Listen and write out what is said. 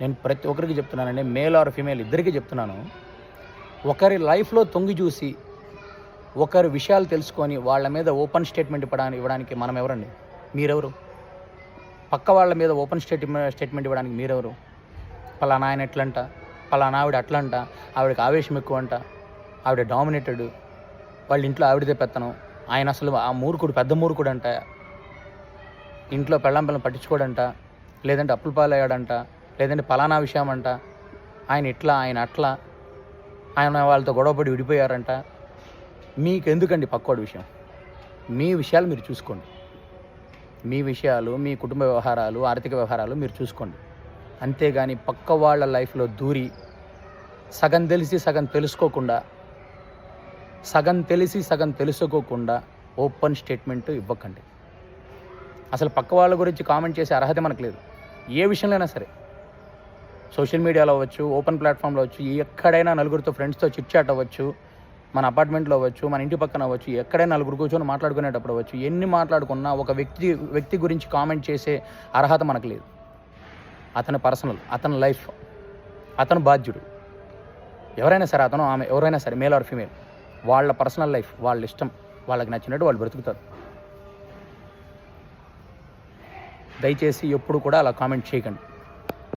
నేను ప్రతి ఒక్కరికి చెప్తున్నానండి, మేల్ ఆర్ ఫీమేల్ ఇద్దరికీ చెప్తున్నాను. ఒకరి లైఫ్లో తొంగి చూసి ఒకరి విషయాలు తెలుసుకొని వాళ్ళ మీద ఓపెన్ స్టేట్మెంట్ ఇవ్వడానికి మనం ఎవరండి? మీరెవరు? పక్క వాళ్ళ మీద ఓపెన్ స్టేట్మెంట్ ఇవ్వడానికి మీరెవరు? పలానా ఆయన ఎట్లంట, పలానా ఆవిడ అట్లంట, ఆవిడకి ఆవేశం ఎక్కువ అంట, ఆవిడ డామినేటెడ్, వాళ్ళ ఇంట్లో ఆవిడదే పెత్తనం, ఆయన అసలు ఆ మూర్ఖుడు పెద్ద మూర్ఖుడు అంట, ఇంట్లో పెళ్ళాం పిల్లలు పట్టించుకోడంట, లేదంటే అప్పుల పాలయ్యాడంట, లేదంటే పలానా విషయం అంట, ఆయన ఇట్లా ఆయన అట్లా, ఆయన వాళ్ళతో గొడవపడి విడిపోయారంట. మీకు ఎందుకండి పక్కోడి విషయం? మీ విషయాలు మీరు చూసుకోండి. మీ విషయాలు, మీ కుటుంబ వ్యవహారాలు, ఆర్థిక వ్యవహారాలు మీరు చూసుకోండి. అంతేగాని పక్క వాళ్ళ లైఫ్లో దూరి సగం తెలిసి సగం తెలుసుకోకుండా, సగం తెలిసి సగం తెలుసుకోకుండా ఓపెన్ స్టేట్మెంట్ ఇవ్వకండి. అసలు పక్క వాళ్ళ గురించి కామెంట్ చేసే అర్హత మనకు లేదు. ఏ విషయంలో అయినా సరే, సోషల్ మీడియాలో అవ్వచ్చు, ఓపెన్ ప్లాట్ఫామ్లో అవ్వచ్చు, ఎక్కడైనా నలుగురితో ఫ్రెండ్స్తో చిట్ చాట్ అవ్వచ్చు, మన అపార్ట్మెంట్లో అవ్వచ్చు, మన ఇంటి పక్కన అవ్వచ్చు, ఎక్కడైనా నలుగురు కూర్చొని మాట్లాడుకునేటప్పుడు అవ్వచ్చు, ఎన్ని మాట్లాడుకున్నా ఒక వ్యక్తి గురించి కామెంట్ చేసే అర్హత మనకు లేదు. అతని పర్సనల్, అతని లైఫ్, అతను బాధ్యుడు. ఎవరైనా సరే, అతను ఆమె ఎవరైనా సరే, మేల్ ఆర్ ఫీమేల్, వాళ్ళ పర్సనల్ లైఫ్, వాళ్ళ ఇష్టం, వాళ్ళకి నచ్చినట్టు వాళ్ళు బ్రతుకుతారు. దయచేసి ఎప్పుడు కూడా అలా కామెంట్ చేయకండి.